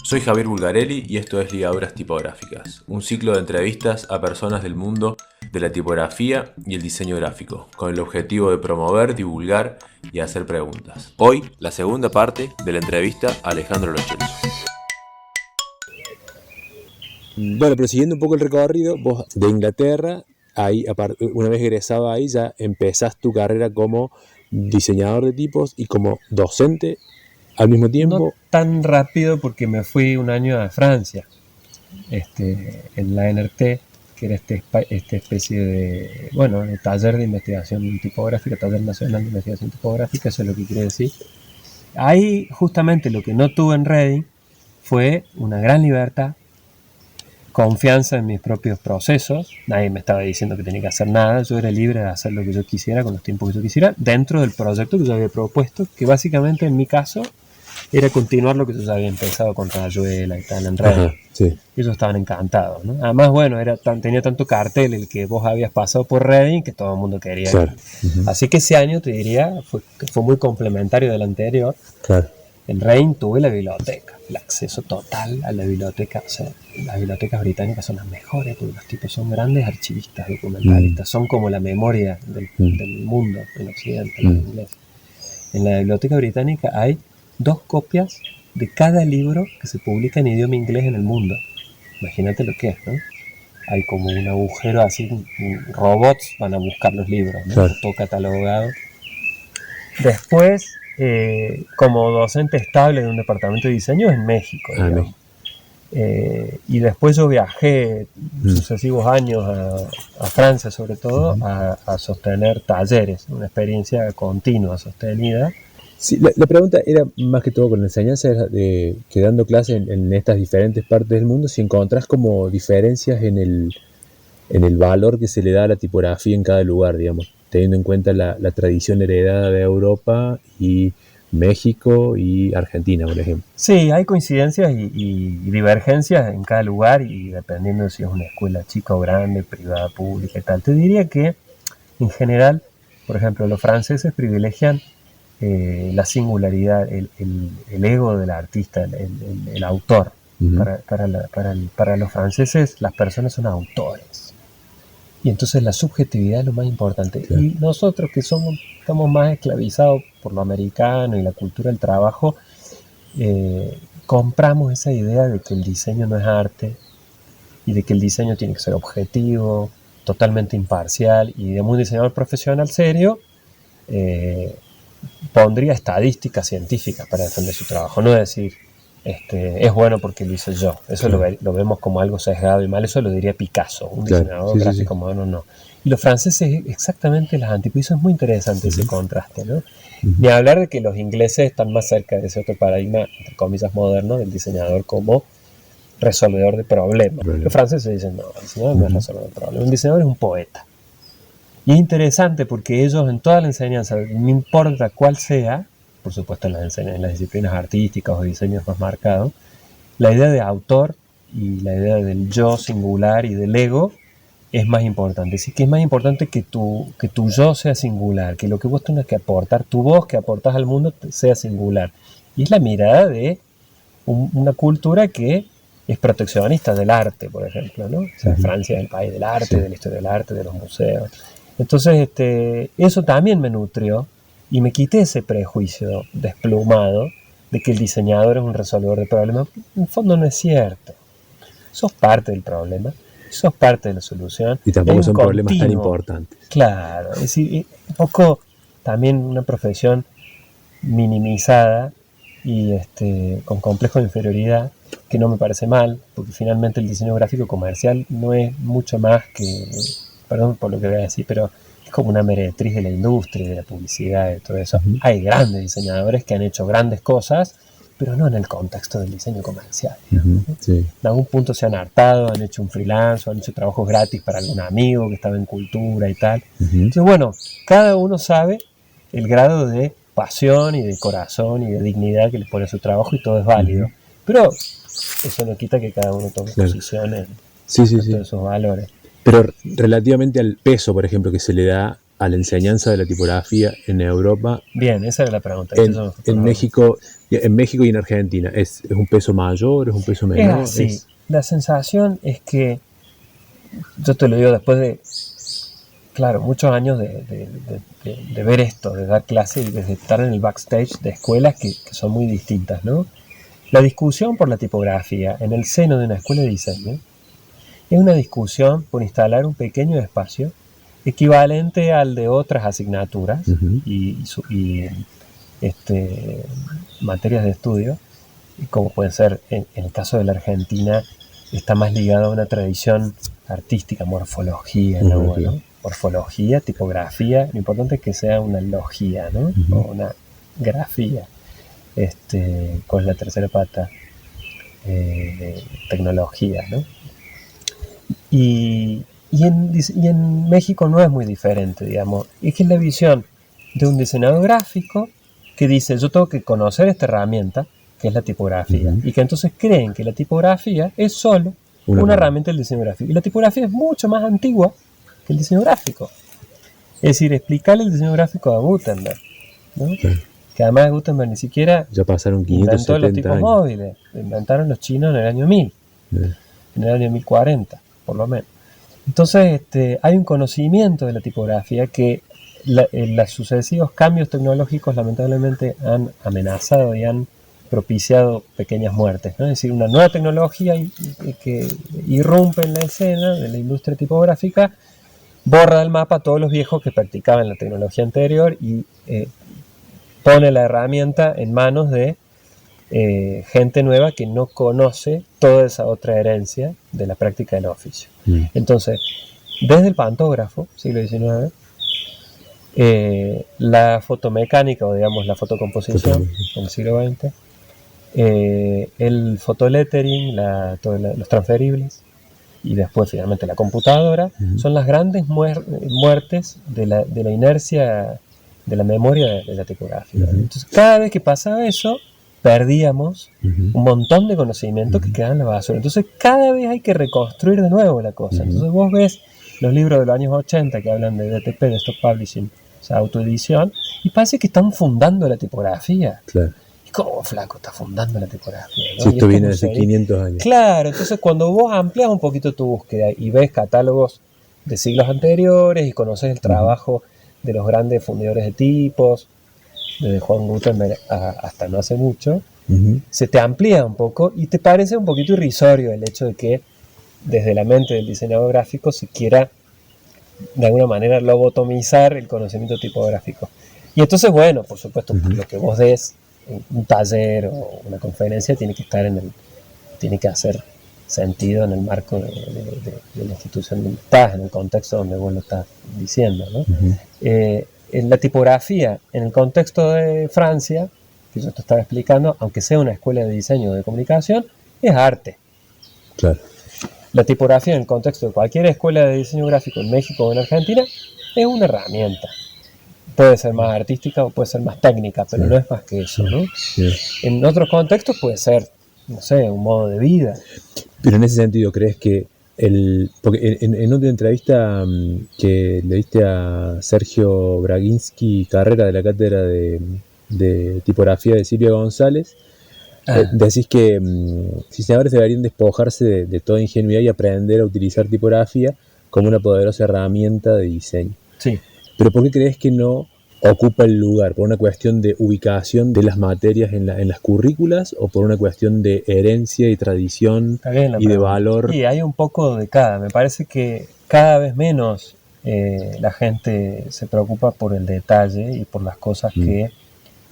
Soy Javier Bulgarelli y esto es Ligaduras Tipográficas, un ciclo de entrevistas a personas del mundo de la tipografía y el diseño gráfico, con el objetivo de promover, divulgar y hacer preguntas. Hoy, la segunda parte de la entrevista a Alejandro Lo Celso. Bueno, pero siguiendo un poco el recorrido, vos de Inglaterra, ahí, una vez egresado ahí, ya empezás tu carrera como diseñador de tipos y como docente al mismo tiempo. No tan rápido porque me fui un año a Francia, en la NRT, que era esta especie de taller de investigación tipográfica, taller nacional de investigación tipográfica, eso es lo que quiere decir. Ahí justamente lo que no tuve en Reading fue una gran libertad, confianza en mis propios procesos. Nadie me estaba diciendo que tenía que hacer nada, yo era libre de hacer lo que yo quisiera con los tiempos que yo quisiera dentro del proyecto que yo había propuesto, que básicamente en mi caso era continuar lo que yo ya había empezado con Rayuela y tal en Reading. Sí. Ellos estaban encantados, ¿no? Además, bueno, tenía tanto cartel el que vos habías pasado por Reading que todo el mundo quería. Claro. Así que ese año te diría que fue muy complementario del anterior. Claro. En Reading tuve la biblioteca, el acceso total a la biblioteca. O sea, las bibliotecas británicas son las mejores porque los tipos son grandes archivistas, documentalistas, son como la memoria del mundo en Occidente, en inglés. En la biblioteca británica hay 2 copias de cada libro que se publica en idioma inglés en el mundo. Imagínate lo que es, ¿no? Hay como un agujero así, robots van a buscar los libros, ¿no? Claro. Todo catalogado. Después, como docente estable de un departamento de diseño en México, digamos. Y después yo viajé sucesivos años a Francia, sobre todo, a sostener talleres, una experiencia continua, sostenida. Sí, la pregunta era más que todo con la enseñanza, que dando clases en estas diferentes partes del mundo, si encontrás como diferencias en el valor que se le da a la tipografía en cada lugar, digamos, teniendo en cuenta la tradición heredada de Europa y México y Argentina, por ejemplo. Sí, hay coincidencias y divergencias en cada lugar y dependiendo de si es una escuela chica o grande, privada, pública y tal. Te diría que, en general, por ejemplo, los franceses privilegian la singularidad, el ego del artista, el autor. Para los franceses las personas son autores y entonces la subjetividad es lo más importante. Claro. Y nosotros que estamos más esclavizados por lo americano y la cultura del trabajo, compramos esa idea de que el diseño no es arte y de que el diseño tiene que ser objetivo, totalmente imparcial, y de un diseñador profesional serio pondría estadísticas científicas para defender su trabajo, no decir es bueno porque lo hice yo. Eso lo vemos como algo sesgado y mal. Eso lo diría Picasso, un diseñador gráfico moderno, no. Y los franceses exactamente las antípodas. Eso es muy interesante, ese contraste, ¿no? Ni hablar de que los ingleses están más cerca de ese otro paradigma, entre comillas, moderno, del diseñador como resolvedor de problemas. Los franceses dicen, no, el diseñador no es resolvedor de problemas, el diseñador es un poeta. Y es interesante porque ellos en toda la enseñanza, no importa cuál sea, por supuesto en las disciplinas artísticas o diseños más marcados, la idea de autor y la idea del yo singular y del ego es más importante. Así que es más importante que tu yo sea singular, que lo que vos tengas que aportar, tu voz que aportás al mundo sea singular. Y es la mirada de una cultura que es proteccionista del arte, por ejemplo, ¿no? O sea, Francia es el país del arte, de la historia del arte, de los museos. Entonces, eso también me nutrió y me quité ese prejuicio desplumado de que el diseñador es un resolvedor de problemas. En el fondo no es cierto. Sos parte del problema, sos parte de la solución. Y tampoco son problemas tan importantes. Claro, es decir, un poco también una profesión minimizada y con complejo de inferioridad, que no me parece mal, porque finalmente el diseño gráfico comercial no es mucho más que, perdón por lo que voy a decir, pero es como una meretriz de la industria, de la publicidad, de todo eso. Hay grandes diseñadores que han hecho grandes cosas, pero no en el contexto del diseño comercial. Sí. En algún punto se han hartado, han hecho un freelance, o han hecho trabajos gratis para algún amigo que estaba en cultura y tal. Entonces, bueno, cada uno sabe el grado de pasión y de corazón y de dignidad que le pone a su trabajo y todo es válido. Pero eso no quita que cada uno tome posición en todos esos valores. Pero relativamente al peso, por ejemplo, que se le da a la enseñanza de la tipografía en Europa? Bien, esa era la pregunta. En México y en Argentina, ¿es un peso mayor, es un peso menor? Es así. La sensación es que, yo te lo digo después de, claro, muchos años de ver esto, de dar clases y de estar en el backstage de escuelas que son muy distintas, ¿no? La discusión por la tipografía en el seno de una escuela de diseño es una discusión por instalar un pequeño espacio equivalente al de otras asignaturas y materias de estudio, como pueden ser, en el caso de la Argentina, está más ligado a una tradición artística, morfología, ¿no? Bueno, morfología, tipografía, lo importante es que sea una logía, ¿no? O una grafía. ¿Cuál es la tercera pata? Tecnología, ¿no? Y en México no es muy diferente, digamos. Es que es la visión de un diseñador gráfico que dice, yo tengo que conocer esta herramienta, que es la tipografía, y que entonces creen que la tipografía es solo una herramienta del diseño gráfico. Y la tipografía es mucho más antigua que el diseño gráfico. Es decir, explicarle el diseño gráfico a Gutenberg, ¿no? Sí. Que además Gutenberg ni siquiera ya pasaron 570 inventó los tipos móviles, lo inventaron los chinos en el año 1000, en el año 1040, por lo menos. Entonces hay un conocimiento de la tipografía que los sucesivos cambios tecnológicos lamentablemente han amenazado y han propiciado pequeñas muertes, ¿no? Es decir, una nueva tecnología que irrumpe en la escena de la industria tipográfica borra del mapa a todos los viejos que practicaban la tecnología anterior y pone la herramienta en manos de gente nueva que no conoce toda esa otra herencia de la práctica del oficio. Entonces, desde el pantógrafo, siglo XIX, la fotomecánica, o digamos la fotocomposición, en el siglo XX, el fotolettering, los transferibles, y después finalmente la computadora, son las grandes muertes de la inercia de la memoria de la tipografía. Entonces, cada vez que pasaba eso, perdíamos un montón de conocimiento que quedaba en la basura. Entonces, cada vez hay que reconstruir de nuevo la cosa. Entonces, vos ves los libros de los años 80 que hablan de DTP, de Stop Publishing, o sea, autoedición, y parece que están fundando la tipografía. Claro. ¿Y cómo, flaco, está fundando la tipografía? ¿No? Si esto viene hace 500 años. Claro, entonces cuando vos amplias un poquito tu búsqueda y ves catálogos de siglos anteriores y conoces el trabajo de los grandes fundidores de tipos, desde Juan Gutenberg hasta no hace mucho, se te amplía un poco y te parece un poquito irrisorio el hecho de que desde la mente del diseñador gráfico se quiera de alguna manera lobotomizar el conocimiento tipográfico. Y entonces, bueno, por supuesto, lo que vos des en un taller o una conferencia tiene que hacer sentido en el marco de la institución donde estás, en el contexto donde vos lo estás diciendo, ¿no? En la tipografía, en el contexto de Francia, que yo te estaba explicando, aunque sea una escuela de diseño o de comunicación, es arte. Claro. La tipografía en el contexto de cualquier escuela de diseño gráfico en México o en Argentina es una herramienta. Puede ser más artística o puede ser más técnica, pero no es más que eso, ¿no? Sí. En otros contextos puede ser, no sé, un modo de vida. Pero en ese sentido, ¿crees que porque en otra entrevista que le diste a Sergio Braginsky Carrera de la cátedra de tipografía de Silvia González, decís que diseñadores deberían despojarse de toda ingenuidad y aprender a utilizar tipografía como una poderosa herramienta de diseño? Sí. Pero ¿por qué crees que no ocupa el lugar? ¿Por una cuestión de ubicación de las materias en las currículas o por una cuestión de herencia y tradición y de valor? Sí, hay un poco de cada. Me parece que cada vez menos la gente se preocupa por el detalle y por las cosas que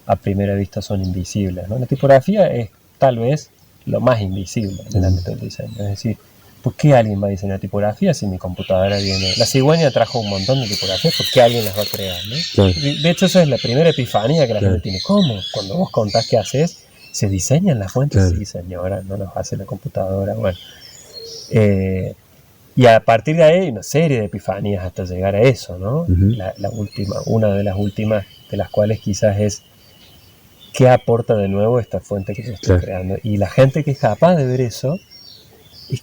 a primera vista son invisibles, ¿no? La tipografía es tal vez lo más invisible en el ámbito del diseño. Es decir, ¿por qué alguien va a diseñar tipografía si mi computadora viene? La cigüeña trajo un montón de tipografías, ¿por qué alguien las va a crear, ¿no? Claro. De hecho, esa es la primera epifanía que la gente tiene. ¿Cómo? Cuando vos contás qué haces, ¿se diseñan las fuentes? Claro. Sí, señora, no las hace la computadora. Bueno, y a partir de ahí hay una serie de epifanías hasta llegar a eso, ¿no? Una de las últimas, de las cuales quizás es ¿qué aporta de nuevo esta fuente que yo estoy creando? Y la gente que es capaz de ver eso es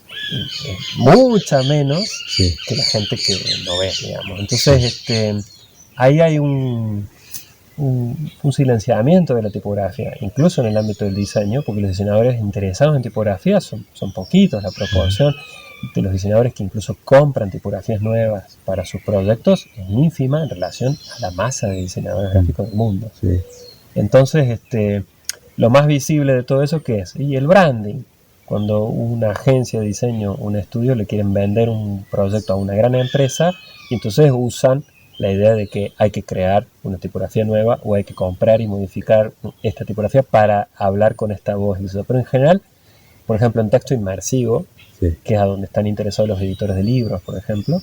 mucha menos que la gente que lo ve, digamos. Entonces, ahí hay un silenciamiento de la tipografía, incluso en el ámbito del diseño, porque los diseñadores interesados en tipografía son poquitos. La proporción de los diseñadores que incluso compran tipografías nuevas para sus proyectos es ínfima en relación a la masa de diseñadores gráficos del mundo. Sí. Entonces, lo más visible de todo eso, ¿qué es? Y el branding. Cuando una agencia de diseño, un estudio, le quieren vender un proyecto a una gran empresa, y entonces usan la idea de que hay que crear una tipografía nueva o hay que comprar y modificar esta tipografía para hablar con esta voz. Pero en general, por ejemplo, en texto inmersivo, sí, que es a donde están interesados los editores de libros, por ejemplo,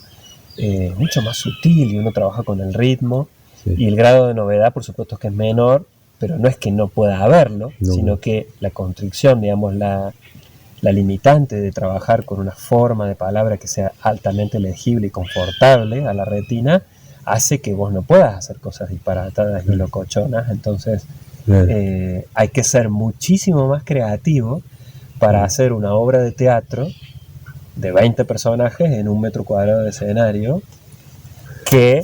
mucho más sutil, y uno trabaja con el ritmo, sí, y el grado de novedad, por supuesto, que es menor, pero no es que no pueda haberlo, no, sino que la constricción, digamos, la limitante de trabajar con una forma de palabra que sea altamente legible y confortable a la retina, hace que vos no puedas hacer cosas disparatadas y locochonas. Entonces, hay que ser muchísimo más creativo para hacer una obra de teatro de 20 personajes en 1 metro cuadrado de escenario, que,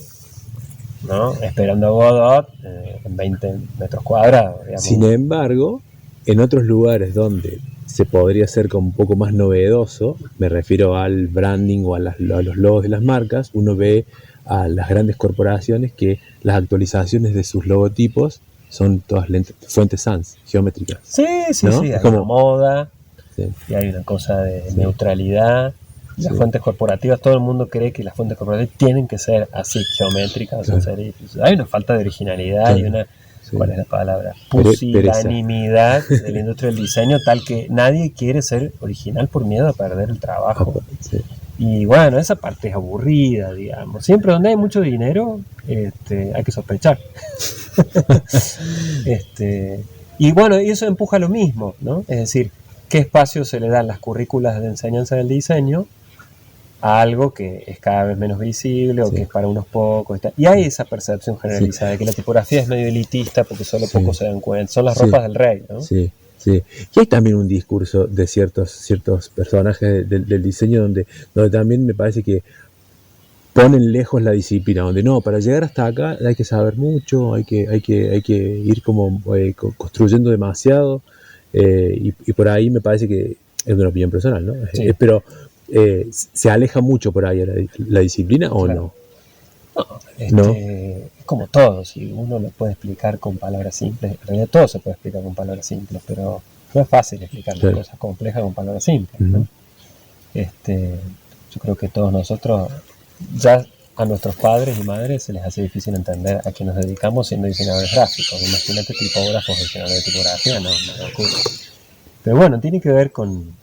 ¿no?, esperando a Godot en 20 metros cuadrados, digamos. Sin embargo, en otros lugares donde se podría hacer como un poco más novedoso, me refiero al branding o a los logos de las marcas, uno ve a las grandes corporaciones que las actualizaciones de sus logotipos son todas fuentes sans, geométricas. Sí, ¿no? Hay como moda, sí, y hay una cosa de neutralidad. Las fuentes corporativas, todo el mundo cree que las fuentes corporativas tienen que ser así, geométricas. Hay una falta de originalidad y una, ¿cuál es la palabra? Pusilanimidad de la industria del diseño, tal que nadie quiere ser original por miedo a perder el trabajo. Sí. Y bueno, esa parte es aburrida, digamos. Siempre donde hay mucho dinero, hay que sospechar. Y bueno, y eso empuja lo mismo, ¿no? Es decir, ¿qué espacio se le dan las currículas de enseñanza del diseño a algo que es cada vez menos visible o que es para unos pocos? Y hay esa percepción generalizada de que la tipografía es medio elitista porque solo pocos se dan cuenta. Son las ropas del rey, ¿no? Sí. Sí, y hay también un discurso de ciertos personajes del diseño donde también me parece que ponen lejos la disciplina, donde no, para llegar hasta acá hay que saber mucho, hay que ir como construyendo demasiado, y por ahí me parece que es una opinión personal, ¿no? Sí. Pero ¿se aleja mucho por ahí la disciplina o no? No, es como todo, si uno lo puede explicar con palabras simples, en realidad todo se puede explicar con palabras simples, pero no es fácil explicar las cosas complejas con palabras simples, ¿no? Yo creo que todos nosotros, ya a nuestros padres y madres se les hace difícil entender a qué nos dedicamos siendo diseñadores gráficos. Imagínate tipógrafos, diseñadores de tipografía, no ocurre. Pero bueno, tiene que ver con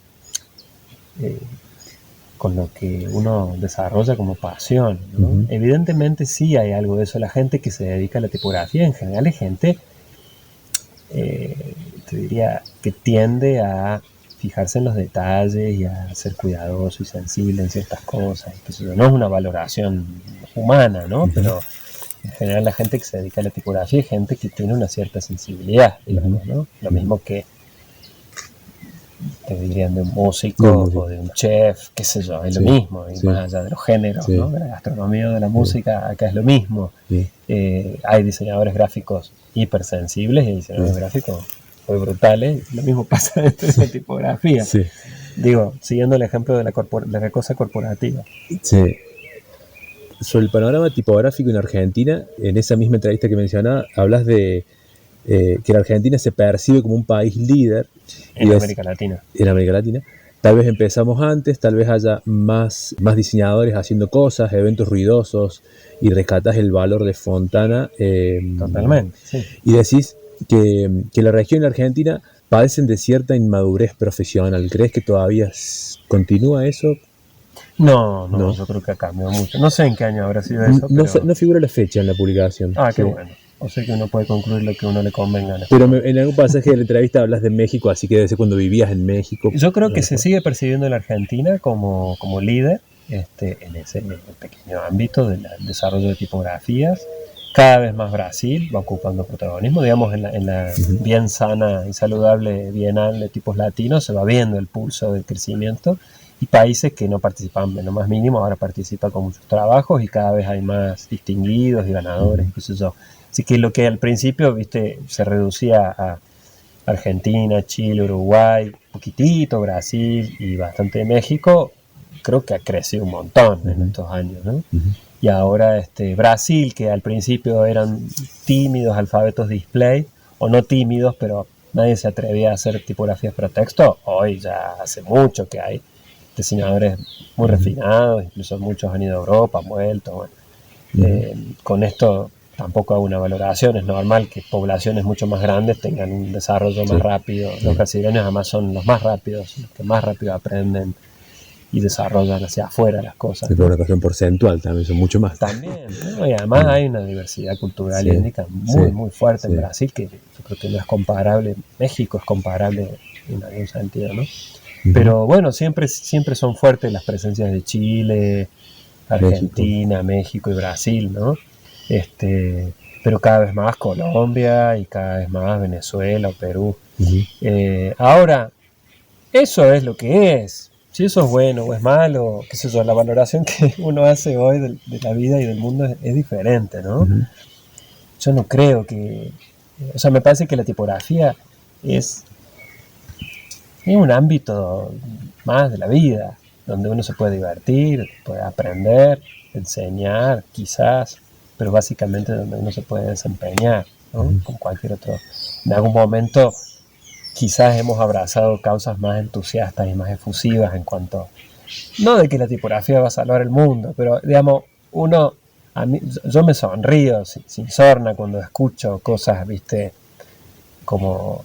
lo que uno desarrolla como pasión, ¿no? Uh-huh. Evidentemente sí hay algo de eso. La gente que se dedica a la tipografía en general es gente, te diría, que tiende a fijarse en los detalles y a ser cuidadoso y sensible en ciertas cosas. No es una valoración humana, ¿no? Uh-huh. Pero en general la gente que se dedica a la tipografía es gente que tiene una cierta sensibilidad, digamos, ¿no? Lo mismo que te dirían de un músico o de un chef, qué sé yo, es lo mismo, y más allá de los géneros, ¿no? De la gastronomía o de la música, acá es lo mismo. Hay diseñadores gráficos hipersensibles y diseñadores gráficos muy brutales. Lo mismo pasa dentro de la tipografía. Digo, siguiendo el ejemplo de la cosa corporativa. Sí. Sobre el panorama tipográfico en Argentina, en esa misma entrevista que mencionaba, hablas de que la Argentina se percibe como un país líder en América Latina. En América Latina. Tal vez empezamos antes, tal vez haya más diseñadores haciendo cosas, eventos ruidosos, y rescatás el valor de Fontana. Totalmente, sí. Y decís que la región y la Argentina padecen de cierta inmadurez profesional. ¿Crees que todavía continúa eso? No, yo creo que ha cambiado mucho. No sé en qué año habrá sido eso. No figura la fecha en la publicación. Qué bueno. O sea que uno puede concluir lo que uno le convenga. Pero en algún pasaje de la entrevista hablas de México, así que debe ser cuando vivías en México. Yo creo que se sigue percibiendo en la Argentina como líder en ese pequeño ámbito del desarrollo de tipografías. Cada vez más Brasil va ocupando protagonismo. Digamos, en la bien sana y saludable Bienal de tipos latinos se va viendo el pulso del crecimiento. y países que no participaban en lo más mínimo, ahora participan con muchos trabajos y cada vez hay más distinguidos y ganadores, qué sé yo. Así que lo que al principio, viste, se reducía a Argentina, Chile, Uruguay, poquitito, Brasil y bastante México, creo que ha crecido un montón en estos años, ¿no? Y ahora Brasil, que al principio eran tímidos alfabetos display, o no tímidos, pero nadie se atrevía a hacer tipografías para texto, hoy ya hace mucho que hay diseñadores muy refinados, incluso muchos han ido a Europa, han vuelto. Bueno. Con esto tampoco hago una valoración, es normal que poblaciones mucho más grandes tengan un desarrollo más rápido. Los brasileños además son los más rápidos, los que más rápido aprenden y desarrollan hacia afuera las cosas. Pero una cuestión porcentual también, son mucho más. También, ¿no? Y además hay una diversidad cultural étnica muy fuerte en Brasil, que yo creo que no es comparable. México es comparable en algún sentido, ¿no? Pero bueno, siempre son fuertes las presencias de Chile, Argentina, México y Brasil, ¿no? Pero cada vez más Colombia y cada vez más Venezuela o Perú. Ahora, eso es lo que es. Si eso es bueno o es malo, qué sé yo, la valoración que uno hace hoy de la vida y del mundo es diferente, ¿no? Yo no creo que... O sea, me parece que la tipografía es un ámbito más de la vida, donde uno se puede divertir, puede aprender, enseñar, quizás, pero básicamente donde uno se puede desempeñar, ¿no? Con cualquier otro. En algún momento quizás hemos abrazado causas más entusiastas y más efusivas en cuanto, no de que la tipografía va a salvar el mundo, pero digamos, yo me sonrío sin sorna cuando escucho cosas, viste, como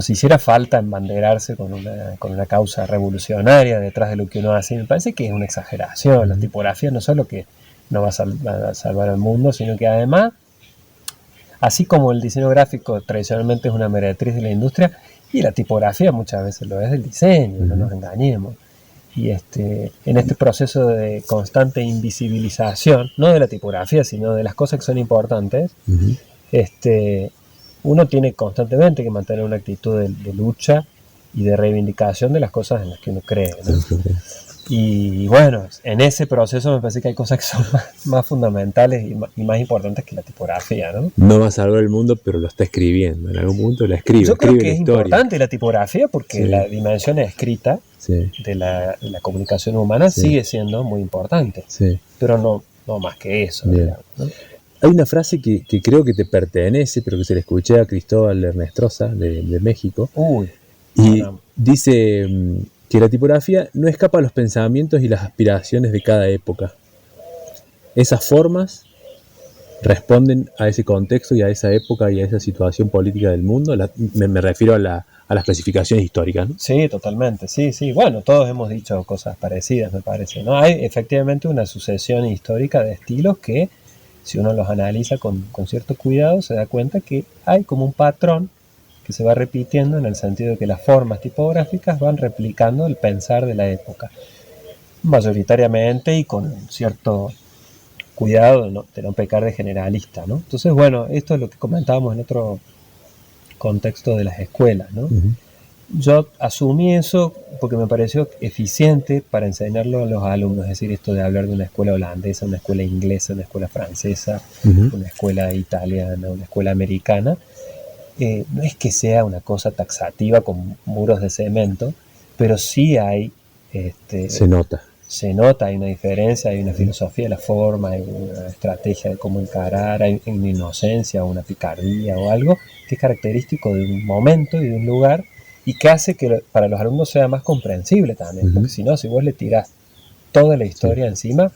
si hiciera falta embanderarse con una causa revolucionaria detrás de lo que uno hace. Me parece que es una exageración. La tipografía no solo que no va a salvar al mundo, sino que además, así como el diseño gráfico tradicionalmente es una meretriz de la industria, y la tipografía muchas veces lo es del diseño, no nos engañemos. Y en este proceso de constante invisibilización, no de la tipografía, sino de las cosas que son importantes, uno tiene constantemente que mantener una actitud de lucha y de reivindicación de las cosas en las que uno cree, ¿no? Y bueno, en ese proceso me parece que hay cosas que son más fundamentales y más importantes que la tipografía, ¿no? No va a salvar el mundo, pero lo está escribiendo. En algún punto la escribe. Yo creo que es historia. Importante la tipografía porque la dimensión escrita de la comunicación humana sigue siendo muy importante. Pero no más que eso. Digamos, ¿no? Hay una frase que creo que te pertenece, pero que se le escuché a Cristóbal Ernestrosa de México. Dice que la tipografía no escapa a los pensamientos y las aspiraciones de cada época. Esas formas responden a ese contexto y a esa época y a esa situación política del mundo. Me refiero a las clasificaciones históricas, ¿no? Sí, totalmente, sí. Bueno, todos hemos dicho cosas parecidas, me parece, ¿no? Hay efectivamente una sucesión histórica de estilos que, si uno los analiza con cierto cuidado, se da cuenta que hay como un patrón que se va repitiendo en el sentido de que las formas tipográficas van replicando el pensar de la época, mayoritariamente y con cierto cuidado de no pecar de generalista, ¿no? Entonces, bueno, esto es lo que comentábamos en otro contexto de las escuelas, ¿no? Yo asumí eso porque me pareció eficiente para enseñarlo a los alumnos, es decir, esto de hablar de una escuela holandesa, una escuela inglesa, una escuela francesa, una escuela italiana, una escuela americana. No es que sea una cosa taxativa con muros de cemento, pero sí hay... Se nota, hay una diferencia, hay una filosofía de la forma, hay una estrategia de cómo encarar, hay una inocencia o una picardía o algo que es característico de un momento y de un lugar y que hace que para los alumnos sea más comprensible también, porque si no, si vos le tirás toda la historia encima,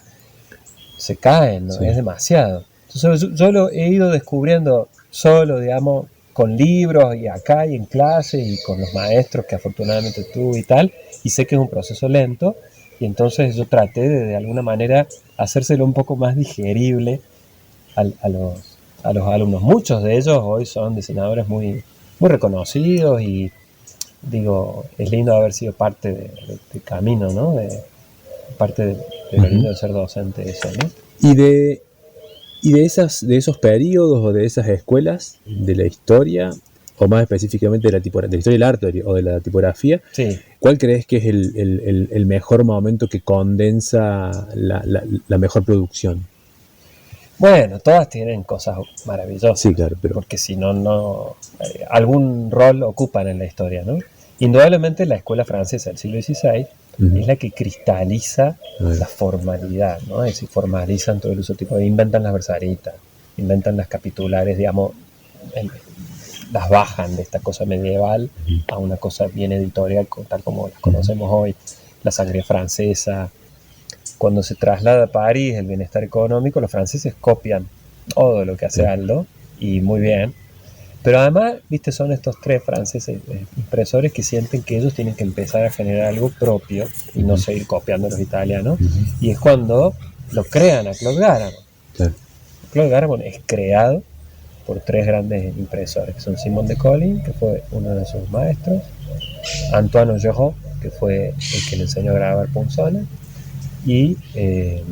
se caen, ¿no? Es demasiado. Entonces yo lo he ido descubriendo solo, digamos, con libros y acá y en clase y con los maestros que afortunadamente tuve y tal, y sé que es un proceso lento, y entonces yo traté de alguna manera hacérselo un poco más digerible a los alumnos. Muchos de ellos hoy son diseñadores muy reconocidos y digo, es lindo haber sido parte de camino, ¿no? Parte de lo lindo de ser docente, eso, ¿no? Y de esos periodos o de esas escuelas de la historia, o más específicamente de la historia del arte o de la tipografía, Sí. ¿cuál crees que es el mejor momento que condensa la mejor producción? Bueno, todas tienen cosas maravillosas. Sí, claro, pero porque si no, algún rol ocupan en la historia, ¿no? Indudablemente la escuela francesa del siglo XVI es la que cristaliza la formalidad, ¿no? Es decir, formalizan todo el uso tipo, inventan las versaritas, inventan las capitulares, digamos, las bajan de esta cosa medieval a una cosa bien editorial, tal como las conocemos hoy, la sangría francesa. Cuando se traslada a París el bienestar económico, los franceses copian todo lo que hace Aldo, y muy bien. Pero además, viste, son estos tres franceses impresores que sienten que ellos tienen que empezar a generar algo propio y no seguir copiando a los italianos. Y es cuando lo crean a Claude Garamond. Claude Garamond es creado por tres grandes impresores, que son Simon de Collin, que fue uno de sus maestros, Antoine Augereau, que fue el que le enseñó a grabar punzones, y ¿quién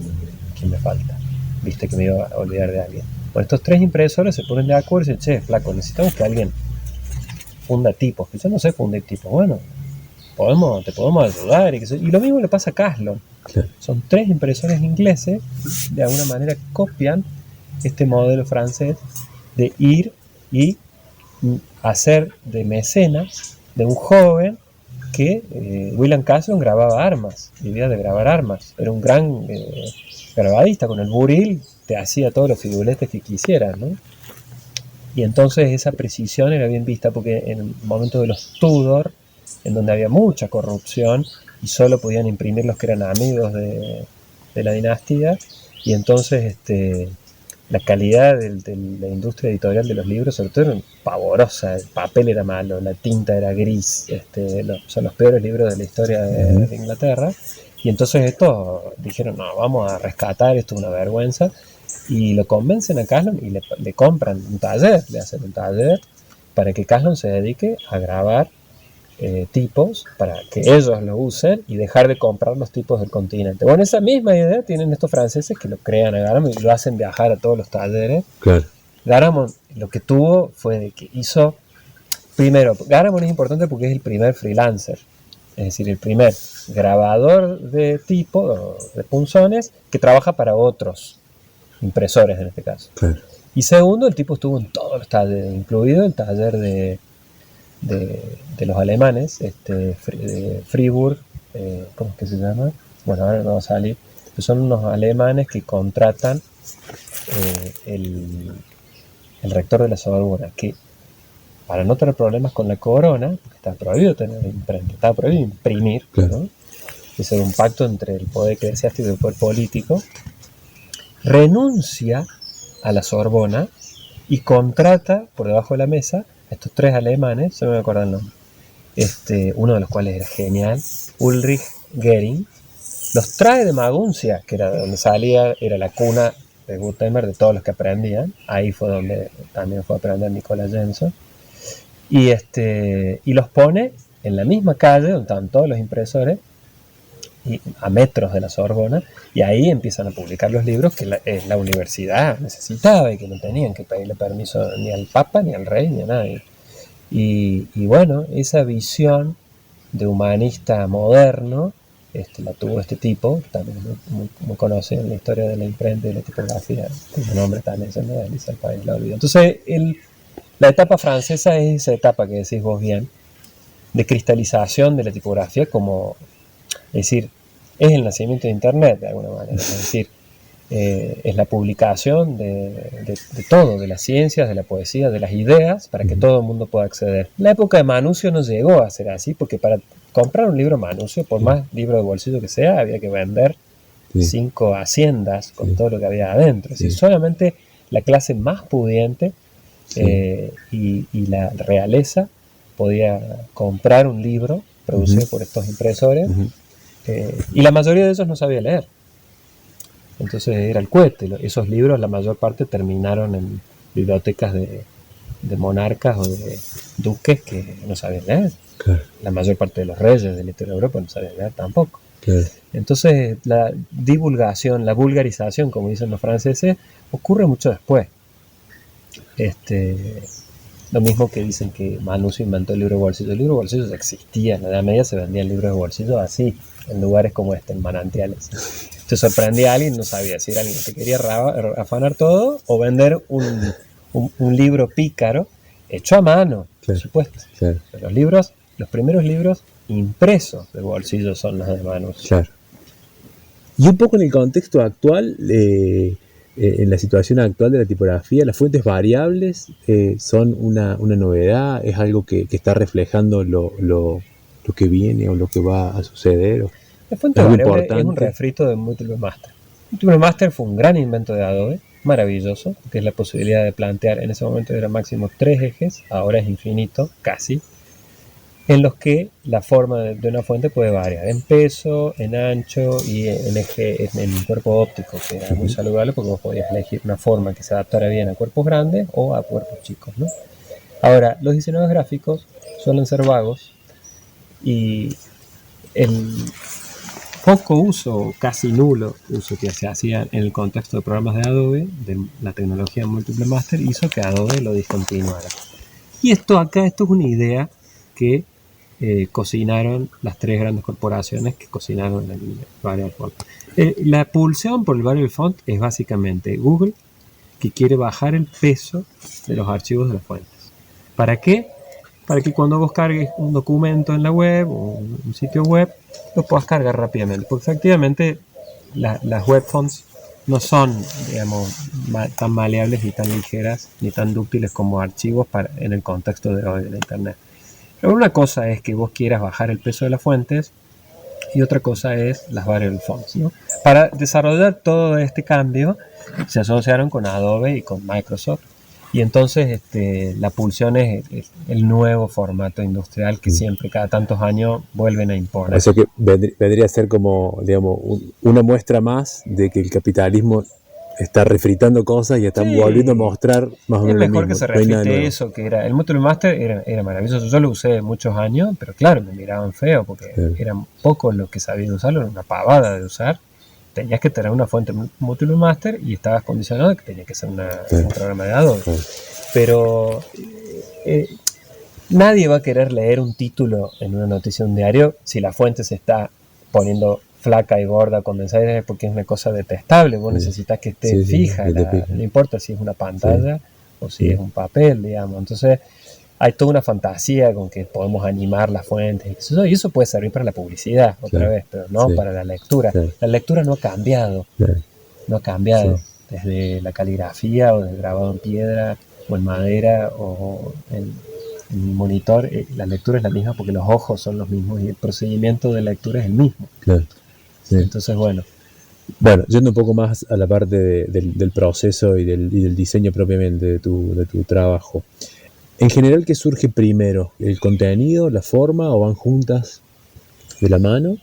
me falta? Viste que me iba a olvidar de alguien. Bueno, estos tres impresores se ponen de acuerdo y dicen, che, flaco, necesitamos que alguien funda tipos, que yo no sé fundir tipos. Bueno, te podemos ayudar. Y lo mismo le pasa a Caslon. Son tres impresores ingleses, de alguna manera copian este modelo francés de ir y hacer de mecenas de un joven que William Caslon grababa armas, vivía de grabar armas, era un gran grabadista, con el buril te hacía todos los figuretes que quisieras, ¿no? Y entonces esa precisión era bien vista, porque en el momento de los Tudor, en donde había mucha corrupción y solo podían imprimir los que eran amigos de la dinastía, y entonces la calidad de la industria editorial de los libros, sobre todo, era pavorosa. El papel era malo, la tinta era gris, son los peores libros de la historia de Inglaterra. Y entonces estos dijeron, no, vamos a rescatar, esto es una vergüenza, y lo convencen a Caslon y le compran un taller, le hacen un taller para que Caslon se dedique a grabar tipos, para que ellos lo usen y dejar de comprar los tipos del continente. Bueno, esa misma idea tienen estos franceses, que lo crean a Garamond y lo hacen viajar a todos los talleres. Claro. Garamond lo que tuvo fue de que hizo, primero, Garamond es importante porque es el primer freelancer, es decir, el primer grabador de tipo, de punzones, que trabaja para otros impresores en este caso. Claro. Y segundo, el tipo estuvo en todos los talleres, incluido el taller de los alemanes, de Fribourg, ¿cómo es que se llama? Bueno, ahora no va a salir. Pero son unos alemanes que contratan el rector de la Sorbona, que para no tener problemas con la corona, porque estaba prohibido tener imprenta, estaba prohibido imprimir, claro, ¿no? Ese era un pacto entre el poder eclesiástico y el poder político, renuncia a la Sorbona y contrata por debajo de la mesa a estos tres alemanes, se me acuerda el nombre, uno de los cuales era genial, Ulrich Gering, los trae de Maguncia, que era donde salía, era la cuna de Gutenberg, de todos los que aprendían. Ahí fue donde también fue a aprender Nicola Jenson, y los pone en la misma calle donde estaban todos los impresores, y a metros de la Sorbona, y ahí empiezan a publicar los libros que la universidad necesitaba y que no tenían que pedirle permiso ni al Papa, ni al Rey, ni a nadie. Y bueno, esa visión de humanista moderno la tuvo este tipo, también muy conocido en la historia de la imprenta y de la tipografía, cuyo nombre también se me desliza el país, lo olvido. Entonces, la etapa francesa es esa etapa que decís vos bien, de cristalización de la tipografía como, es decir, es el nacimiento de Internet de alguna manera, es decir, es la publicación de todo, de las ciencias, de la poesía, de las ideas, para que todo el mundo pueda acceder. La época de Manusio no llegó a ser así, porque para comprar un libro Manusio, por más libro de bolsillo que sea, había que vender 5 haciendas con todo lo que había adentro. Es decir, solamente la clase más pudiente y la realeza podía comprar un libro producido por estos impresores, y la mayoría de ellos no sabía leer. Entonces era el cohete. Esos libros, la mayor parte, terminaron en bibliotecas de monarcas o de duques que no sabían leer. Claro. La mayor parte de los reyes de la historia de Europa no sabían leer tampoco. Claro. Entonces la divulgación, la vulgarización, como dicen los franceses, ocurre mucho después. Lo mismo que dicen que Manusio inventó el libro de bolsillo. El libro de bolsillo ya existía, en la Edad Media se vendían libros de bolsillo así, en lugares como este, en manantiales. Te sorprendía a alguien, no sabía si era alguien que te quería afanar todo o vender un libro pícaro hecho a mano, por supuesto. Claro. Los primeros libros impresos de bolsillo son los de Manusio. Claro. Y un poco en el contexto actual, en la situación actual de la tipografía, las fuentes variables son una novedad, es algo que está reflejando lo que viene o lo que va a suceder. La fuente variable es un refrito de Multiple Master. Multiple Master fue un gran invento de Adobe, maravilloso, que es la posibilidad de plantear, en ese momento era máximo 3 ejes, ahora es infinito, casi, en los que la forma de una fuente puede variar en peso, en ancho y en eje, en cuerpo óptico, que era muy saludable porque vos podías elegir una forma que se adaptara bien a cuerpos grandes o a cuerpos chicos, ¿no? Ahora, los diseñadores gráficos suelen ser vagos y el poco uso, casi nulo uso que se hacía en el contexto de programas de Adobe, de la tecnología Multiple Master, hizo que Adobe lo discontinuara. Y esto es una idea que cocinaron las 3 grandes corporaciones que cocinaron el Variable Font. La pulsión por el Variable Font es básicamente Google, que quiere bajar el peso de los archivos de las fuentes. ¿Para qué? Para que cuando vos cargues un documento en la web o un sitio web, lo puedas cargar rápidamente. Porque efectivamente las web fonts no son, digamos, tan maleables ni tan ligeras ni tan dúctiles como archivos en el contexto de hoy de la internet. Pero una cosa es que vos quieras bajar el peso de las fuentes y otra cosa es las variable fonts, ¿no? Para desarrollar todo este cambio se asociaron con Adobe y con Microsoft. Y entonces la pulsión es el nuevo formato industrial que siempre, cada tantos años, vuelven a imponer. O sea que vendría a ser como, digamos, una muestra más de que el capitalismo está refritando cosas y están volviendo a mostrar más o menos lo mismo. Es mejor que se refrite eso, que era el Multiple Master era maravilloso. Yo lo usé muchos años, pero claro, me miraban feo porque eran pocos los que sabían usarlo, era una pavada de usar. Tenías que tener una fuente Multiple Master y estabas condicionado que tenía que ser un programa de Adobe. Pero nadie va a querer leer un título en una noticia de un diario si la fuente se está poniendo flaca y gorda, condensada, porque es una cosa detestable. Vos necesitas que esté fija, no importa si es una pantalla o si es un papel, digamos. Entonces hay toda una fantasía con que podemos animar las fuentes y eso puede servir para la publicidad otra vez, pero no para la lectura. La lectura no ha cambiado, desde la caligrafía o del grabado en piedra o en madera o en monitor. La lectura es la misma porque los ojos son los mismos y el procedimiento de lectura es el mismo. Entonces, bueno, yendo un poco más a la parte del proceso y del diseño propiamente de tu trabajo. En general, ¿qué surge primero? ¿El contenido, la forma o van juntas de la mano?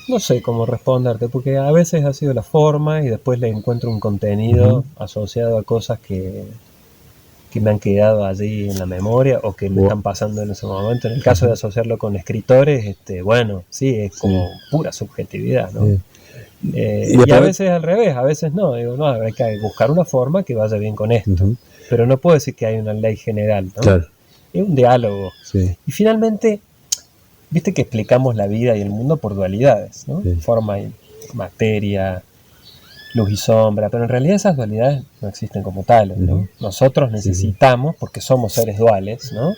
No sé cómo responderte, porque a veces ha sido la forma y después le encuentro un contenido asociado a cosas que me han quedado allí en la memoria o que me están pasando en ese momento. En el caso de asociarlo con escritores, es como pura subjetividad, ¿no? Y a veces al revés, a veces no. Digo, no, hay que buscar una forma que vaya bien con esto. Pero no puedo decir que hay una ley general, ¿no? Claro. Es un diálogo. Y finalmente, viste que explicamos la vida y el mundo por dualidades, ¿no? Forma y materia, luz y sombra, pero en realidad esas dualidades no existen como tales, ¿no? Nosotros necesitamos, porque somos seres duales, ¿no?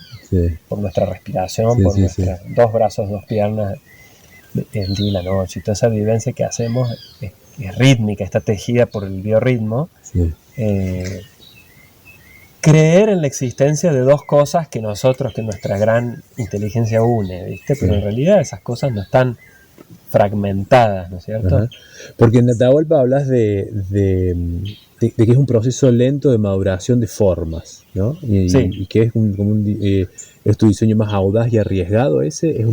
Por nuestra respiración, por nuestros 2 brazos, 2 piernas, el día y la noche, y toda esa vivencia que hacemos es rítmica, está tejida por el biorritmo. Creer en la existencia de 2 cosas que nuestra gran inteligencia une, ¿viste? Pero en realidad esas cosas no están fragmentadas, ¿no es cierto? Porque en Atahualpa hablas de que es un proceso lento de maduración de formas, ¿no? Y que es es tu diseño más audaz y arriesgado ese.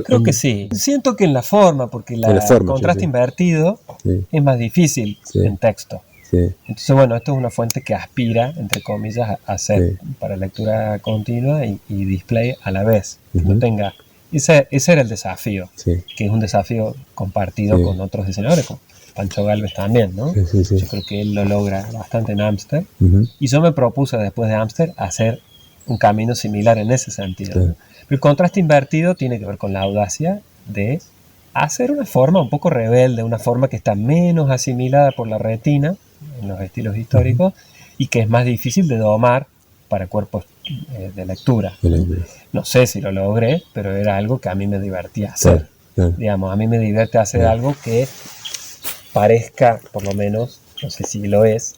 Creo que sí. Siento que en la forma, porque el contraste invertido es más difícil en texto. Entonces, bueno, esto es una fuente que aspira, entre comillas, a ser para lectura continua y display a la vez. Que no tenga... Ese era el desafío, que es un desafío compartido con otros diseñadores, con Pancho Gálvez también, ¿no? Yo creo que él lo logra bastante en Amster. Y yo me propuse después de Amster hacer un camino similar en ese sentido, ¿no? El contraste invertido tiene que ver con la audacia de hacer una forma un poco rebelde, una forma que está menos asimilada por la retina en los estilos históricos y que es más difícil de domar para cuerpos de lectura. No sé si lo logré, pero era algo que a mí me divertía hacer. Digamos, a mí me divierte hacer algo que parezca, por lo menos, no sé si lo es,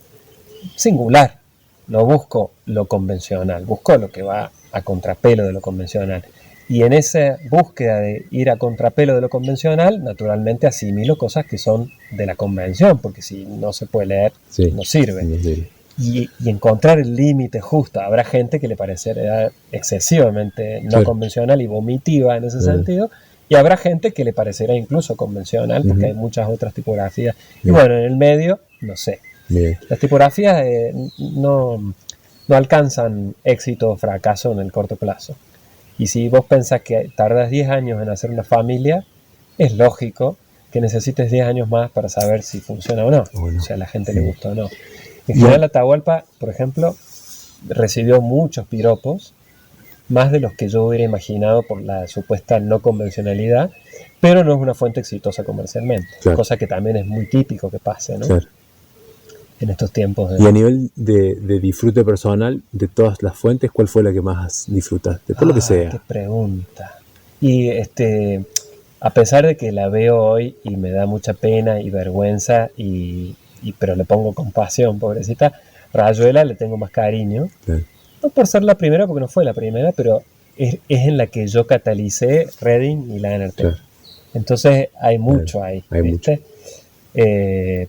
singular. No busco lo convencional, busco lo que va a contrapelo de lo convencional. Y en esa búsqueda de ir a contrapelo de lo convencional, naturalmente asimilo cosas que son de la convención, porque si no se puede leer, no sirve. Y encontrar el límite justo. Habrá gente que le parecerá excesivamente no convencional y vomitiva en ese sentido, y habrá gente que le parecerá incluso convencional, porque hay muchas otras tipografías. Y bueno, en el medio, no sé. Las tipografías no alcanzan éxito o fracaso en el corto plazo. Y si vos pensás que tardas 10 años en hacer una familia, es lógico que necesites 10 años más para saber si funciona o no. O sea, a la gente le gusta o no. En general, Atahualpa, por ejemplo, recibió muchos piropos, más de los que yo hubiera imaginado por la supuesta no convencionalidad, pero no es una fuente exitosa comercialmente, cosa que también es muy típico que pase, ¿no? En estos tiempos. Y a nivel de disfrute personal, de todas las fuentes, ¿cuál fue la que más disfrutaste? Por lo que sea. Qué pregunta. Y a pesar de que la veo hoy y me da mucha pena y vergüenza, pero le pongo compasión, pobrecita, Rayuela le tengo más cariño. No por ser la primera, porque no fue la primera, pero es en la que yo catalicé Reading y Lanerte. Entonces hay mucho ahí, ¿viste?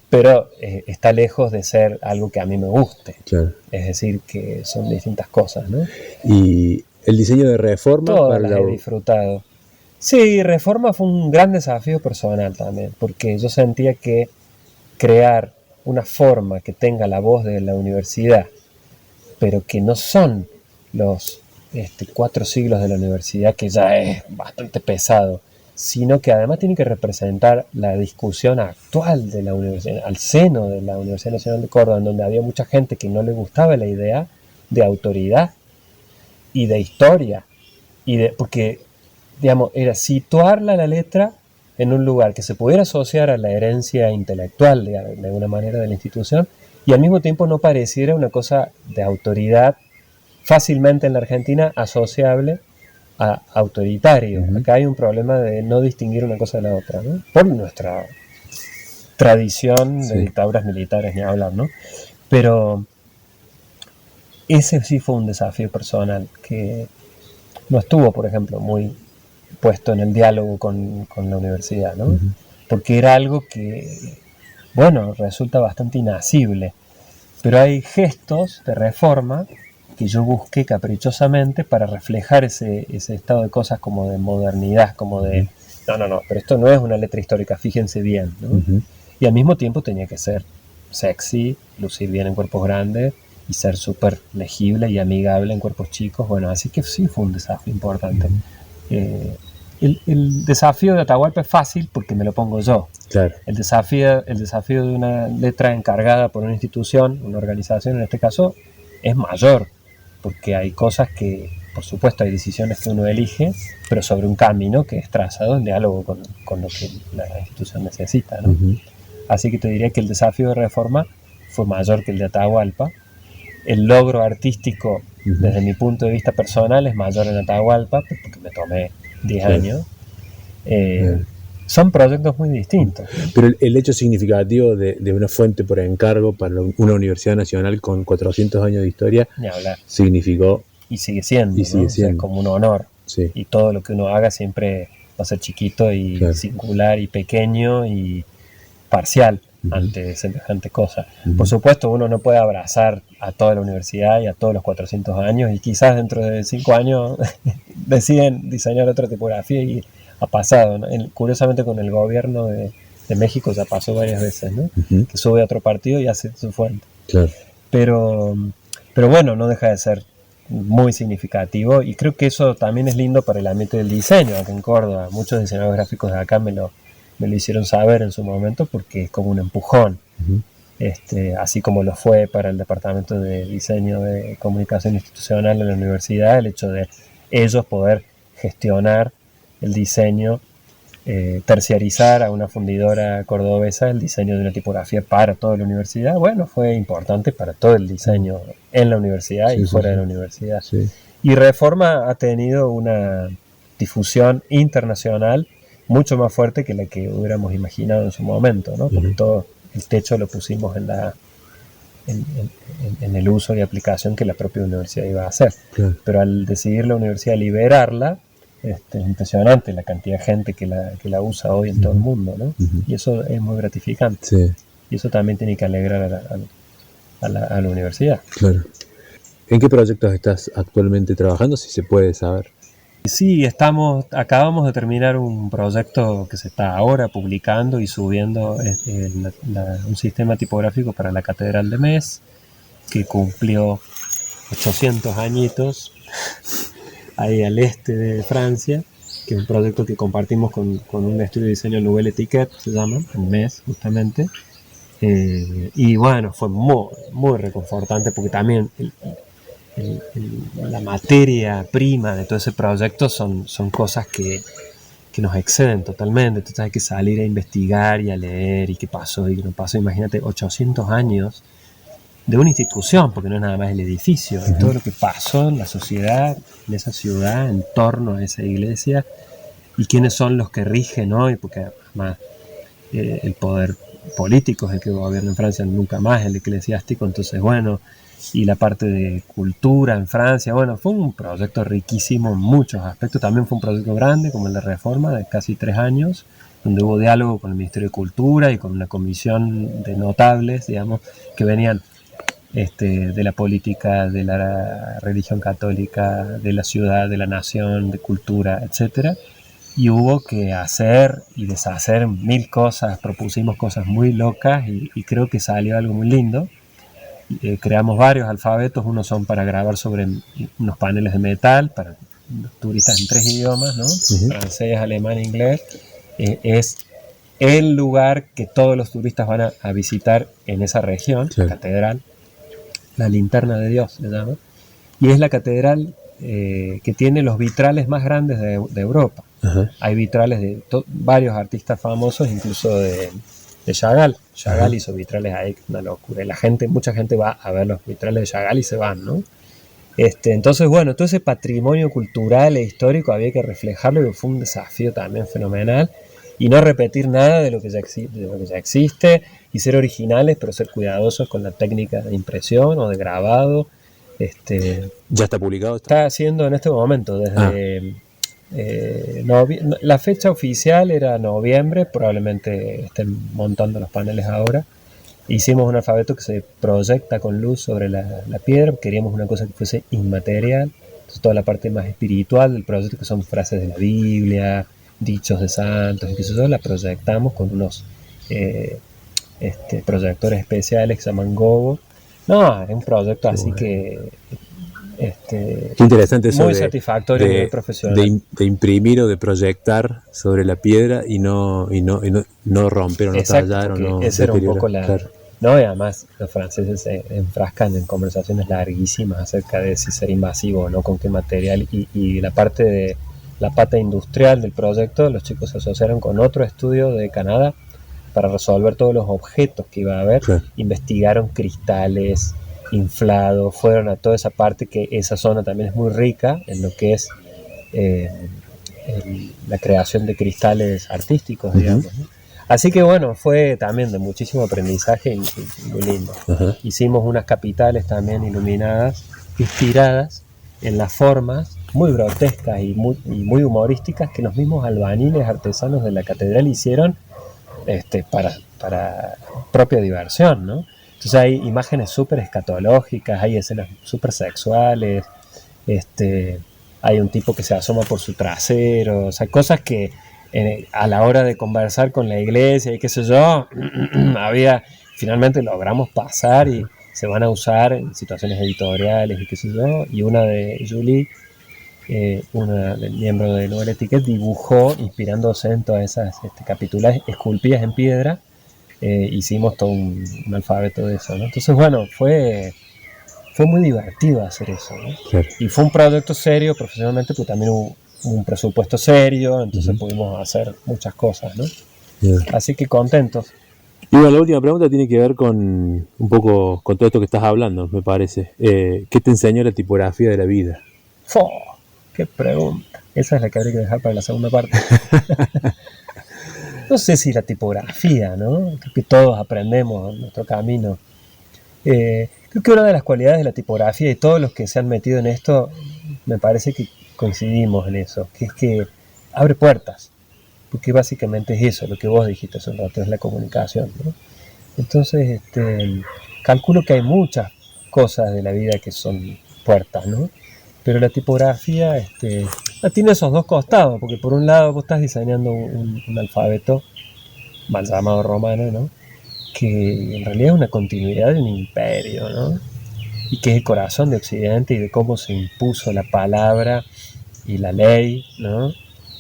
Pero está lejos de ser algo que a mí me guste. Es decir, que son distintas cosas, ¿no? Y el diseño de Reforma. Todas las he disfrutado. Sí, Reforma fue un gran desafío personal también, porque yo sentía que crear una forma que tenga la voz de la universidad, pero que no son los 4 siglos de la universidad, que ya es bastante pesado, sino que además tiene que representar la discusión actual de la universidad, al seno de la Universidad Nacional de Córdoba, en donde había mucha gente que no le gustaba la idea de autoridad y de historia, porque, digamos, era situarla la letra en un lugar que se pudiera asociar a la herencia intelectual, de alguna manera, de la institución, y al mismo tiempo no pareciera una cosa de autoridad fácilmente en la Argentina asociable a autoritario. Acá hay un problema de no distinguir una cosa de la otra, ¿no? Por nuestra tradición de dictaduras militares, ni hablar, ¿no? Pero ese sí fue un desafío personal que no estuvo, por ejemplo, muy puesto en el diálogo con la universidad, ¿no? Porque era algo que, bueno, resulta bastante inasible. Pero hay gestos de Reforma que yo busqué caprichosamente para reflejar ese estado de cosas como de modernidad, como de, no, pero esto no es una letra histórica, fíjense bien, ¿no? Y al mismo tiempo tenía que ser sexy, lucir bien en cuerpos grandes y ser súper legible y amigable en cuerpos chicos. Bueno, así que sí fue un desafío importante. El desafío de Atahualpa es fácil porque me lo pongo yo. El desafío de una letra encargada por una institución, una organización en este caso, es mayor, porque hay cosas que, por supuesto, hay decisiones que uno elige, pero sobre un camino que es trazado en diálogo con lo que la institución necesita, ¿no? Así que te diría que el desafío de Reforma fue mayor que el de Atahualpa. El logro artístico, desde mi punto de vista personal, es mayor en Atahualpa, porque me tomé 10 años. Son proyectos muy distintos. Pero el hecho significativo de una fuente por encargo para una universidad nacional con 400 años de historia significó... Y sigue siendo, ¿no? O sea, como un honor. Y todo lo que uno haga siempre va a ser chiquito y singular y pequeño y parcial ante semejante cosa. Por supuesto, uno no puede abrazar a toda la universidad y a todos los 400 años, y quizás dentro de 5 años deciden diseñar otra tipografía, y ha pasado, ¿no? Curiosamente con el gobierno de México ya pasó varias veces, ¿no? Que sube a otro partido y hace su fuente. Pero bueno, no deja de ser muy significativo, y creo que eso también es lindo para el ambiente del diseño acá en Córdoba. Muchos diseñadores gráficos de acá me lo hicieron saber en su momento, porque es como un empujón. así como lo fue para el Departamento de Diseño de Comunicación Institucional de la universidad, el hecho de ellos poder gestionar el diseño, terciarizar a una fundidora cordobesa el diseño de una tipografía para toda la universidad, bueno, fue importante para todo el diseño en la universidad y fuera de la universidad. Sí. Y Reforma ha tenido una difusión internacional mucho más fuerte que la que hubiéramos imaginado en su momento, ¿no? Porque todo el techo lo pusimos en el uso y aplicación que la propia universidad iba a hacer. Claro. Pero al decidir la universidad liberarla, es impresionante la cantidad de gente que la usa hoy en todo el mundo, ¿no? Y eso es muy gratificante. Sí. Y eso también tiene que alegrar a la universidad. Claro. ¿En qué proyectos estás actualmente trabajando, si se puede saber? Sí, acabamos de terminar un proyecto que se está ahora publicando y subiendo un sistema tipográfico para la Catedral de Metz, que cumplió 800 añitos ahí al este de Francia, que es un proyecto que compartimos con un estudio de diseño Nouvelle Etiquette, se llama, en Metz justamente. Y bueno, fue muy, muy reconfortante porque también la materia prima de todo ese proyecto son cosas que nos exceden totalmente. Entonces hay que salir a investigar y a leer y qué pasó y qué no pasó. Imagínate 800 años de una institución, porque no es nada más el edificio, y todo lo que pasó en la sociedad, en esa ciudad, en torno a esa iglesia, y quiénes son los que rigen hoy, porque además el poder político es el que gobierna en Francia, nunca más el eclesiástico. Entonces bueno, y la parte de cultura en Francia, bueno, fue un proyecto riquísimo en muchos aspectos. También fue un proyecto grande como el de Reforma, de casi 3 años, donde hubo diálogo con el Ministerio de Cultura y con una comisión de notables, digamos, que venían de la política, de la religión católica, de la ciudad, de la nación, de cultura, etcétera. Y hubo que hacer y deshacer 1000 cosas, propusimos cosas muy locas y creo que salió algo muy lindo. Creamos varios alfabetos, unos son para grabar sobre unos paneles de metal, para los turistas en 3 idiomas, ¿no? Francés, alemán, inglés. Es el lugar que todos los turistas van a visitar en esa región, la catedral, la linterna de Dios se llama, y es la catedral que tiene los vitrales más grandes de Europa. Hay vitrales de varios artistas famosos, incluso de Chagall. Chagall hizo vitrales ahí, una locura. Y mucha gente va a ver los vitrales de Chagall y se van, ¿no? Entonces, bueno, todo ese patrimonio cultural e histórico había que reflejarlo y fue un desafío también fenomenal. Y no repetir nada de lo que ya existe y ser originales, pero ser cuidadosos con la técnica de impresión o de grabado. ¿Ya está publicado? Está haciendo en este momento, desde... la fecha oficial era noviembre, probablemente estén montando los paneles ahora. Hicimos un alfabeto que se proyecta con luz sobre la piedra, queríamos una cosa que fuese inmaterial. Entonces, toda la parte más espiritual del proyecto, que son frases de la Biblia, dichos de santos, y qué sé yo, la proyectamos con unos proyectores especiales que se llaman Gogo. No, es un proyecto así que... Qué interesante eso muy satisfactorio, muy profesional. De imprimir o de proyectar sobre la piedra y no romper o no tallar o no. Esa era un poco la... Claro. No, y además los franceses se enfrascan en conversaciones larguísimas acerca de si ser invasivo o no, con qué material, y la parte de la pata industrial del proyecto, los chicos se asociaron con otro estudio de Canadá para resolver todos los objetos que iba a haber. Claro. Investigaron cristales inflados, fueron a toda esa parte, que esa zona también es muy rica en lo que es la creación de cristales artísticos, digamos, ¿no? Así que bueno, fue también de muchísimo aprendizaje y muy lindo. Hicimos unas capitales también iluminadas, inspiradas en las formas muy grotescas y muy humorísticas que los mismos albañiles artesanos de la catedral hicieron para propia diversión, ¿no? Entonces hay imágenes súper escatológicas, hay escenas súper sexuales, hay un tipo que se asoma por su trasero, o sea, cosas que a la hora de conversar con la iglesia y qué sé yo, finalmente logramos pasar y se van a usar en situaciones editoriales y qué sé yo. Y una de Julie, una del miembro de Nouvelle Etiquette, dibujó, inspirándose en todas esas capitulas esculpidas en piedra, hicimos todo un alfabeto de eso, ¿no? Entonces, bueno, fue muy divertido hacer eso, ¿no? Claro. Y fue un proyecto serio profesionalmente, pero también hubo un presupuesto serio, entonces pudimos hacer muchas cosas, ¿no? Así que contentos. Y bueno, la última pregunta tiene que ver con un poco con todo esto que estás hablando, me parece. ¿Qué te enseñó la tipografía de la vida? ¡Oh! ¡Qué pregunta! Esa es la que habría que dejar para la segunda parte. No sé si la tipografía, ¿no? Creo que todos aprendemos en nuestro camino. Creo que una de las cualidades de la tipografía y todos los que se han metido en esto, me parece que coincidimos en eso, que es que abre puertas, porque básicamente es eso, lo que vos dijiste hace un rato, es la comunicación, ¿no? Entonces, calculo que hay muchas cosas de la vida que son puertas, ¿no? Pero la tipografía tiene esos dos costados, porque por un lado vos estás diseñando un alfabeto mal llamado romano, ¿no? Que en realidad es una continuidad de un imperio, ¿no? Y que es el corazón de Occidente y de cómo se impuso la palabra y la ley, ¿no?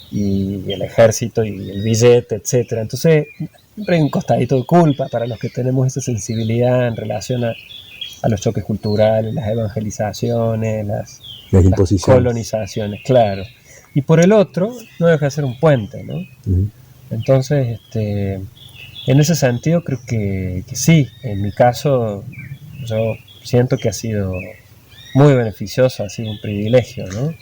Y el ejército y el billete, etcétera. Entonces, siempre hay un costadito de culpa para los que tenemos esa sensibilidad en relación a los choques culturales, las evangelizaciones, las colonizaciones, claro. Y por el otro, no deja de ser un puente, ¿no? Entonces, en ese sentido creo que sí. En mi caso, yo siento que ha sido muy beneficioso, ha sido un privilegio, ¿no?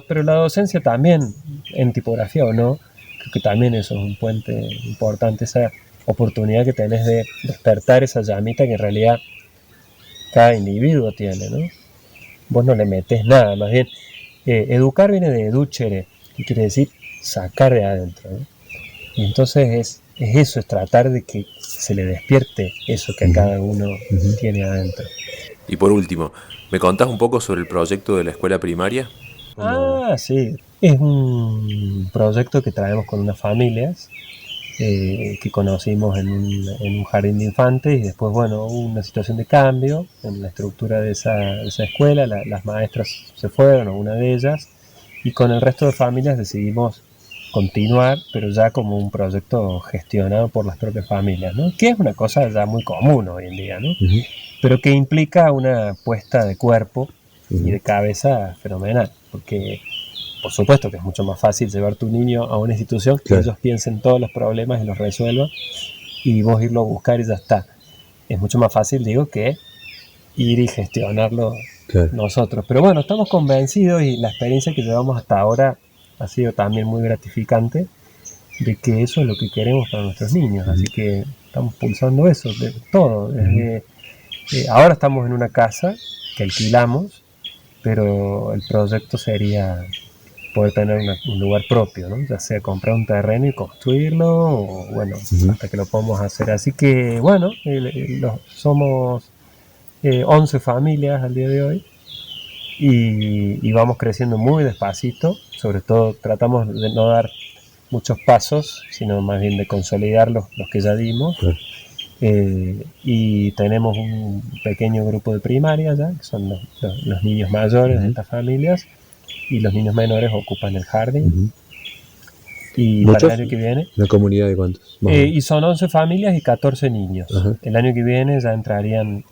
Pero la docencia también, en tipografía o no, creo que también eso es un puente importante, esa oportunidad que tenés de despertar esa llamita que en realidad cada individuo tiene, ¿no? Vos no le metés nada, más bien, educar viene de educere, que quiere decir sacar de adentro, ¿no? Y entonces es eso, es tratar de que se le despierte eso que cada uno tiene adentro. Y por último, ¿me contás un poco sobre el proyecto de la escuela primaria? Sí. Es un proyecto que traemos con unas familias que conocimos en un jardín de infantes y después, bueno, hubo una situación de cambio en la estructura de esa escuela. Las maestras se fueron, o una de ellas, y con el resto de familias decidimos continuar, pero ya como un proyecto gestionado por las propias familias, ¿no? Que es una cosa ya muy común hoy en día, ¿no? Pero que implica una puesta de cuerpo y de cabeza fenomenal, porque por supuesto que es mucho más fácil llevar tu niño a una institución, que ellos piensen todos los problemas y los resuelvan, y vos irlo a buscar y ya está. Es mucho más fácil, digo, que ir y gestionarlo nosotros. Pero bueno, estamos convencidos y la experiencia que llevamos hasta ahora ha sido también muy gratificante, de que eso es lo que queremos para nuestros niños. Así que estamos pulsando eso, de todo. Ahora estamos en una casa que alquilamos, pero el proyecto sería poder tener un lugar propio, ¿no? Ya sea comprar un terreno y construirlo, o bueno, hasta que lo podamos hacer. Así que bueno, somos 11 familias al día de hoy y vamos creciendo muy despacito. Sobre todo tratamos de no dar muchos pasos, sino más bien de consolidar los que ya dimos. Y tenemos un pequeño grupo de primaria ya, que son los niños mayores de estas familias, y los niños menores ocupan el jardín. Y ¿muchos? para el año que viene... ¿Una comunidad de cuántos? Y son 11 familias y 14 niños. El año que viene ya entrarían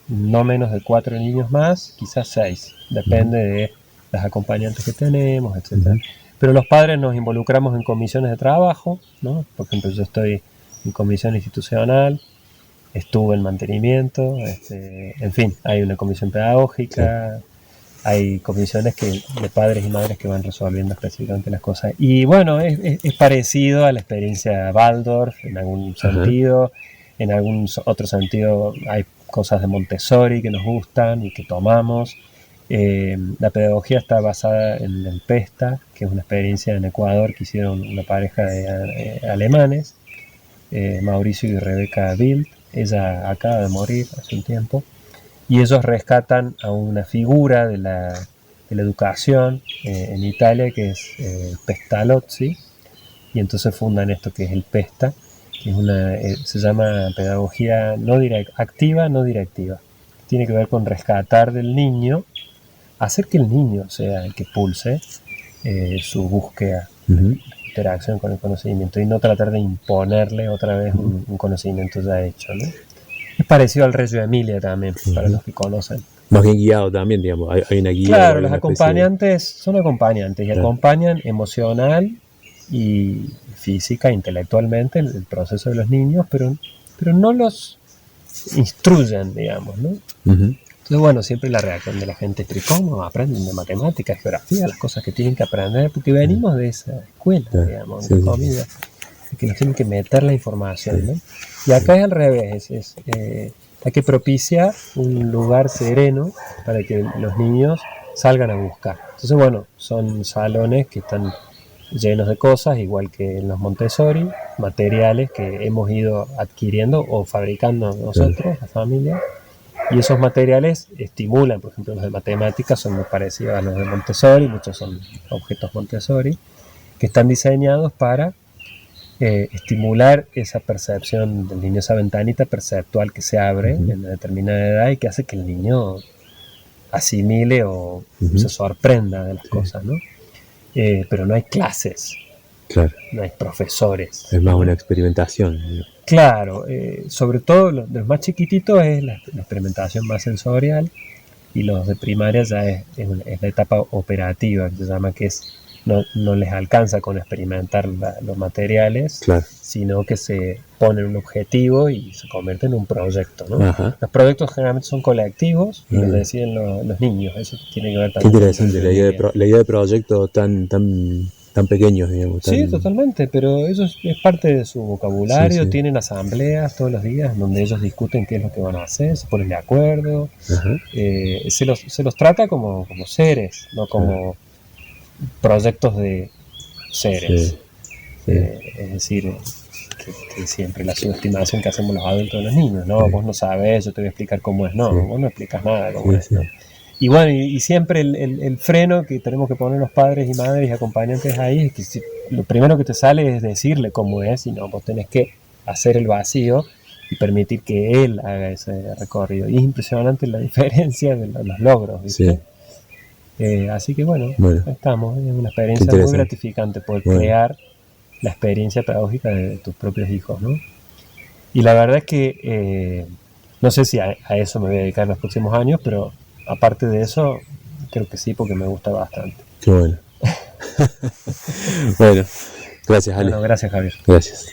no menos de 4 niños más, quizás 6. Depende de las acompañantes que tenemos, etc. Pero los padres nos involucramos en comisiones de trabajo, ¿no? Por ejemplo, yo estoy en comisión institucional, estuve en mantenimiento, en fin, hay una comisión pedagógica, hay comisiones de padres y madres que van resolviendo específicamente las cosas. Y bueno, es parecido a la experiencia Waldorf en algún sentido. En algún otro sentido hay cosas de Montessori que nos gustan y que tomamos. La pedagogía está basada en el PESTA, que es una experiencia en Ecuador que hicieron una pareja de alemanes, Mauricio y Rebeca Bild. Ella acaba de morir hace un tiempo, y ellos rescatan a una figura de la educación en Italia, que es Pestalozzi, y entonces fundan esto que es el PESTA, que es se llama pedagogía activa, no directiva. Tiene que ver con rescatar del niño, hacer que el niño sea el que pulse su búsqueda. interacción con el conocimiento y no tratar de imponerle otra vez un conocimiento ya hecho, ¿no? Es parecido al Reggio Emilia también, para los que conocen. Más bien guiado también, digamos, hay una guía. Claro, los acompañantes son acompañantes y claro, acompañan emocional y física, intelectualmente el proceso de los niños, pero no los instruyen, digamos, ¿no? Entonces, bueno, siempre la reacción de la gente es: ¿cómo aprenden de matemáticas, geografía, las cosas que tienen que aprender? Porque venimos de esa escuela, digamos, de comida, que nos tienen que meter la información, ¿no? Y acá es al revés, hay que propiciar un lugar sereno para que los niños salgan a buscar. Entonces, bueno, son salones que están llenos de cosas, igual que en los Montessori, materiales que hemos ido adquiriendo o fabricando nosotros, la familia, y esos materiales estimulan, por ejemplo, los de matemáticas son muy parecidos a los de Montessori, muchos son objetos Montessori, que están diseñados para estimular esa percepción del niño, esa ventanita perceptual que se abre en una determinada edad y que hace que el niño asimile o se sorprenda de las cosas, ¿no? Pero no hay clases, claro, no hay profesores. Es más una experimentación. Claro, sobre todo los más chiquititos es la experimentación más sensorial, y los de primaria ya es la etapa operativa, que se llama, que es no les alcanza con experimentar los materiales, claro, sino que se ponen un objetivo y se convierte en un proyecto, ¿no? Ajá. Los proyectos generalmente son colectivos y los deciden los niños. Eso tiene que ver también. Qué interesante la idea de proyectos tan pequeños, digamos. Sí, totalmente, pero eso es parte de su vocabulario. Tienen asambleas todos los días donde ellos discuten qué es lo que van a hacer, se ponen de acuerdo. Se los trata como seres, no como proyectos de seres. Es decir, que siempre la subestimación que hacemos los adultos de los niños, ¿no? Vos no sabés, yo te voy a explicar cómo es. No, vos no explicas nada cómo es, ¿no? Y bueno, y siempre el freno que tenemos que poner los padres y madres y acompañantes ahí es que lo primero que te sale es decirle cómo es, y no, vos tenés que hacer el vacío y permitir que él haga ese recorrido. Y es impresionante la diferencia de los logros, ¿viste? Así que bueno, estamos, es una experiencia muy gratificante poder crear la experiencia pedagógica de tus propios hijos, ¿no? Y la verdad es que no sé si a eso me voy a dedicar en los próximos años, pero aparte de eso, creo que sí, porque me gusta bastante. Qué bueno. Bueno, gracias, Ale. Bueno, gracias, Javier. Gracias.